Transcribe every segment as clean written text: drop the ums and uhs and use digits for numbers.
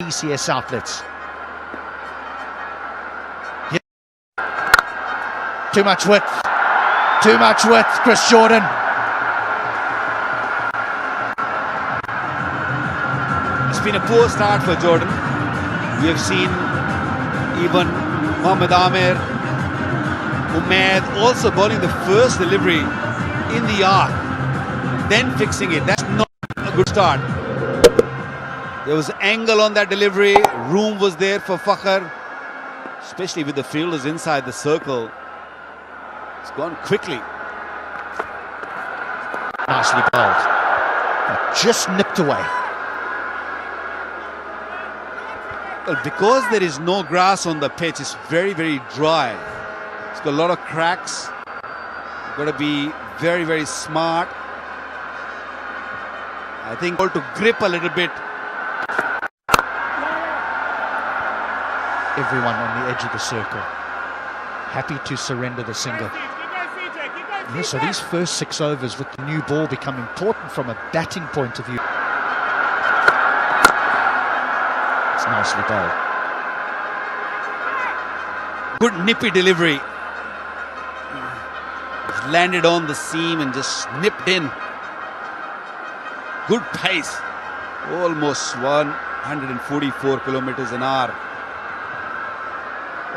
PCS outlets. Here. Too much width. Too much width, Chris Jordan. It's been a poor start for Jordan. We have seen even Mohammad Amir, Umaid also bowling the first delivery in the arc, then fixing it. That's not a good start. There was angle on that delivery, room was there for Fakhr, especially with the fielders inside the circle. It's gone quickly. Nicely bowled. Just nipped away. Well, because there is no grass on the pitch, it's very, very dry. It's got a lot of cracks. You've got to be very, very smart. I think to grip a little bit. Everyone on the edge of the circle, happy to surrender the single. Yeah, so these first 6 overs with the new ball become important from a batting point of view. It's nicely bowled. Good nippy delivery. Landed on the seam and just nipped in. Good pace. Almost 144 kilometers an hour.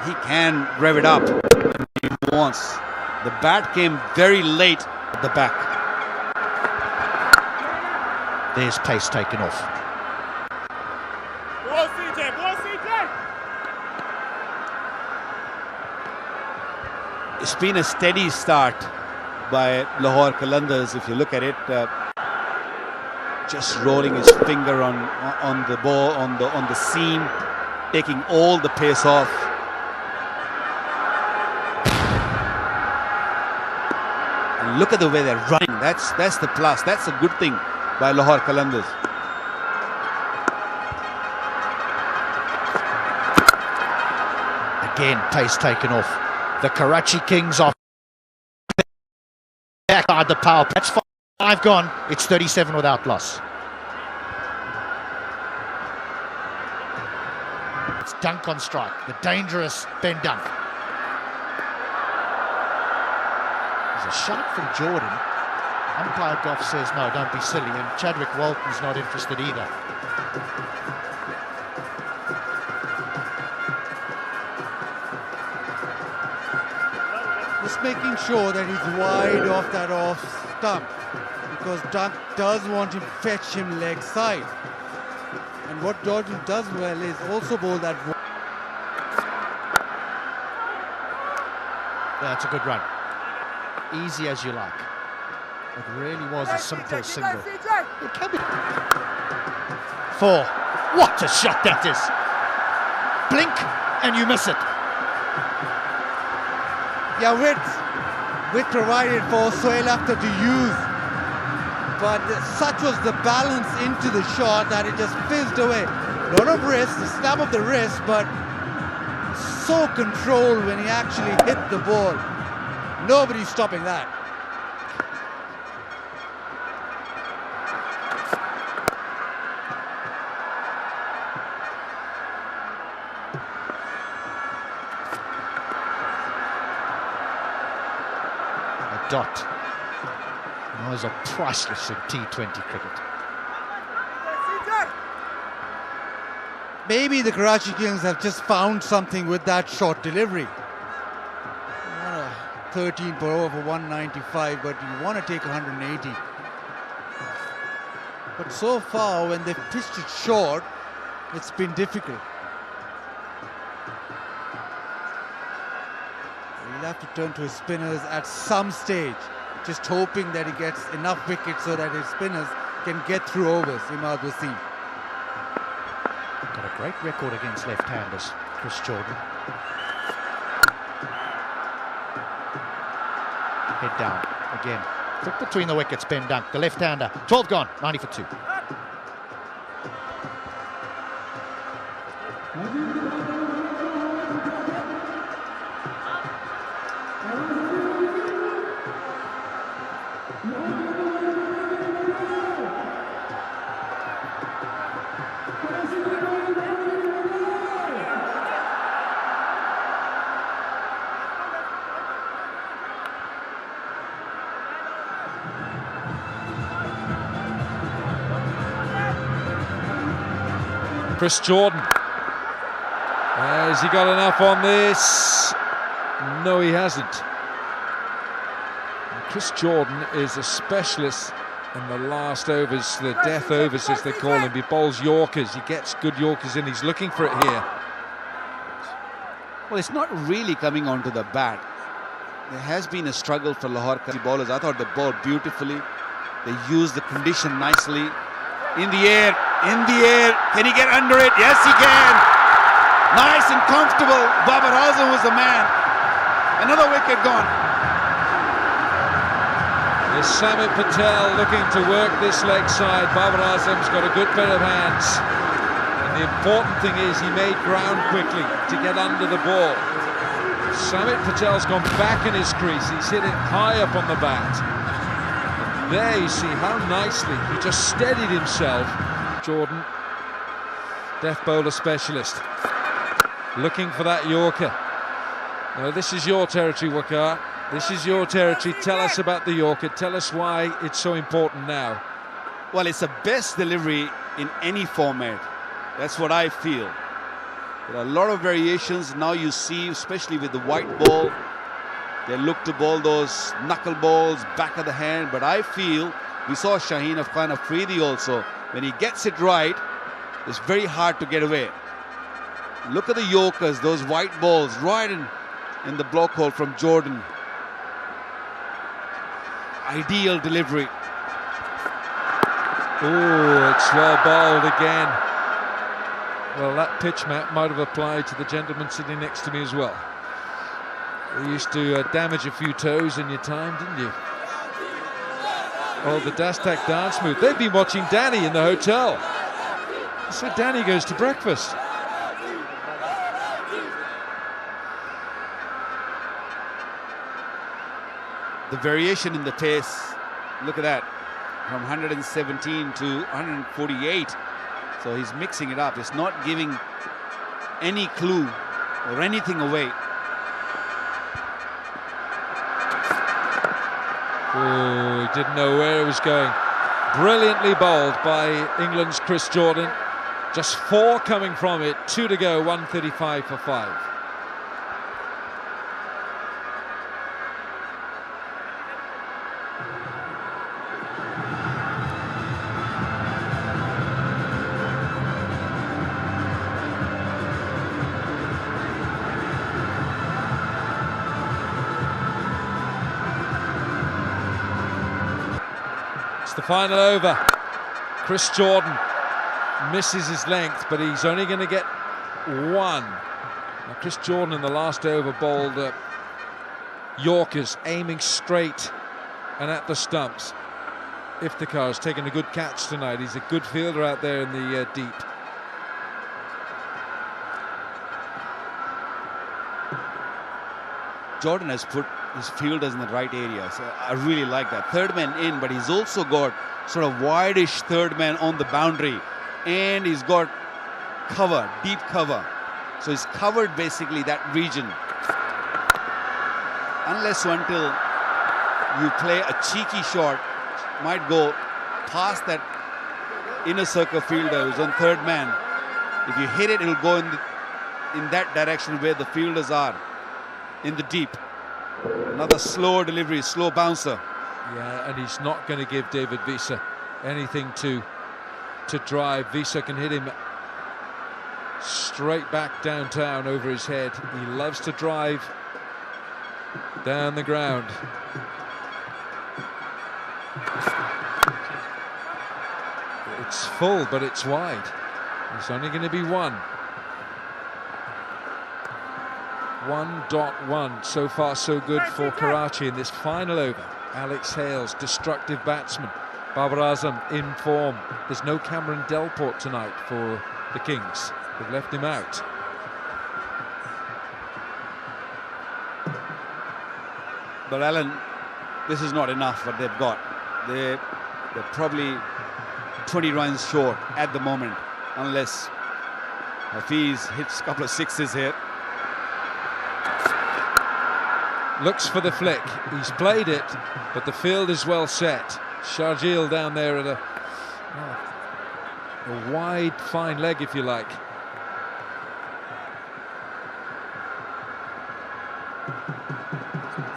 He can rev it up if he wants. The bat came very late at the back. There's pace taken off. It's been a steady start by Lahore Qalandars. If you look at it, just rolling his finger on the ball, on the seam, taking all the pace off. And look at the way they're running. That's the plus. That's a good thing by Lahore Qalandars. Again, pace taken off. The Karachi Kings off back the power. That's 5 gone. It's 37 without loss. It's Dunk on strike. The dangerous Ben Dunk. There's a shot from Jordan. Umpire Goff says no, don't be silly, and Chadwick Walton's not interested either. Just making sure that he's wide off that off stump, because Dunk does want to fetch him leg side. And what Jordan does well is also bowl that. That's a good run. Easy as you like. It really was a simple single. It can be. 4. What a shot that is! Blink and you miss it. Yeah, width provided for Sohail Akhtar to use, but such was the balance into the shot that it just fizzed away. A lot of wrist, the snap of the wrist, but so controlled when he actually hit the ball. Nobody's stopping that. Dot. Those are priceless in T20 cricket. Maybe the Karachi Kings have just found something with that short delivery. 13 per over for 195, but you want to take 180. But so far, when they've pitched it short, it's been difficult. He'll have to turn to his spinners at some stage, just hoping that he gets enough wickets so that his spinners can get through overs. Imad Wasim. Got a great record against left-handers, Chris Jordan. Head down again. Foot between the wickets, Ben Dunk, the left-hander. 12 gone, 90 for 2. Chris Jordan. Has he got enough on this? No, he hasn't. And Chris Jordan is a specialist in the last overs, the death overs as they call them. He bowls Yorkers, he gets good Yorkers in, he's looking for it here. Well, it's not really coming onto the bat. There has been a struggle for Lahore bowlers. I thought they bowled beautifully. They used the condition nicely. In the air, can he get under it? Yes, he can. Nice and comfortable. Babar Azam was the man. Another wicket gone. There's Samit Patel looking to work this leg side. Babar Azam's got a good pair of hands. And the important thing is he made ground quickly to get under the ball. Samit Patel's gone back in his crease. He's hit it high up on the bat. And there you see how nicely he just steadied himself. Jordan, death bowler specialist, looking for that Yorker. Now this is your territory, Waqar. This is your territory. Tell us about the Yorker. Tell us why it's so important now. Well, it's the best delivery in any format. That's what I feel. There are a lot of variations now you see, especially with the white ball. They look to bowl those knuckle balls, back of the hand. But I feel, we saw Shaheen Afghan Afridi also, when he gets it right, it's very hard to get away. Look at the Yorkers, those white balls right in the block hole from Jordan. Ideal delivery. Oh, it's well bowled again. Well, that pitch map might have applied to the gentleman sitting next to me as well. You used to damage a few toes in your time, didn't you? Oh, the Dastak dance move. They've been watching Danny in the hotel. So Danny goes to breakfast. The variation in the pace, look at that, from 117 to 148. So he's mixing it up. It's not giving any clue or anything away. Oh, he didn't know where it was going. Brilliantly bowled by England's Chris Jordan. Just 4 coming from it, 2 to go, 135 for 5. The final over. Chris Jordan misses his length, but he's only going to get 1. Now, Chris Jordan in the last over bowled Yorkers, aiming straight and at the stumps. Iftikhar's taken a good catch tonight. He's a good fielder out there in the deep. Jordan has put his fielders in the right area, so I really like that. Third man in, but he's also got sort of wide-ish third man on the boundary, and he's got cover, deep cover. So he's covered basically that region. Unless or until you play a cheeky shot, might go past that inner circle fielder who's on third man. If you hit it, it'll go in that direction where the fielders are, in the deep. Another slow delivery, slow bouncer. Yeah, and he's not going to give David Visa anything to drive. Visa can hit him straight back downtown over his head. He loves to drive down the ground. It's full, but it's wide. It's only going to be 1. 1.1. So far so good for Karachi in this final over. Alex Hales, destructive batsman. Babar Azam in form. There's no Cameron Delport tonight for the Kings. They've left him out. But Alan, this is not enough what they've got. They're probably 20 runs short at the moment, unless Hafiz hits a couple of sixes here. Looks for the flick. He's played it, but the field is well set. Sharjeel down there at a wide, fine leg, if you like.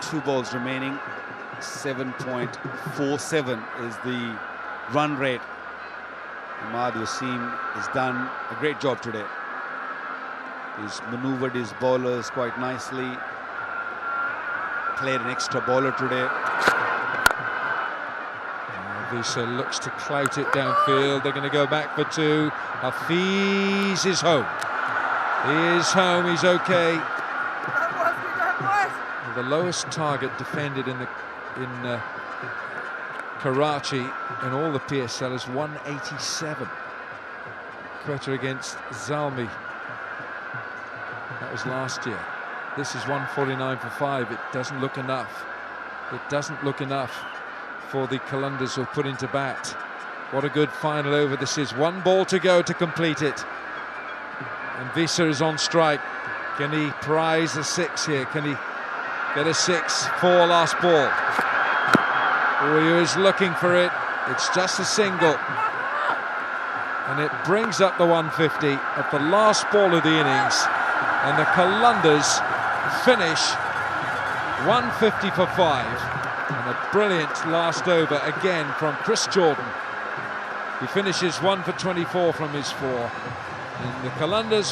Two balls remaining. 7.47 is the run rate. Ahmad Wasim has done a great job today. He's maneuvered his bowlers quite nicely. Played an extra bowler today. Visa looks to clout it downfield. They're going to go back for two. Hafiz is home. He is home. He's okay. The lowest target defended in Karachi in all the PSL is 187. Quetta against Zalmi. That was last year. This is 149 for 5. It doesn't look enough. It doesn't look enough for the Qalandars who put into bat. What a good final over this is. One ball to go to complete it. And Visa is on strike. Can he prize a 6 here? Can he get a 6 for last ball? Oh, he is looking for it. It's just a single. And it brings up the 150 at the last ball of the innings. And the Qalandars finish 150 for 5. And a brilliant last over again from Chris Jordan. He finishes 1 for 24 from his 4. And the Qalandars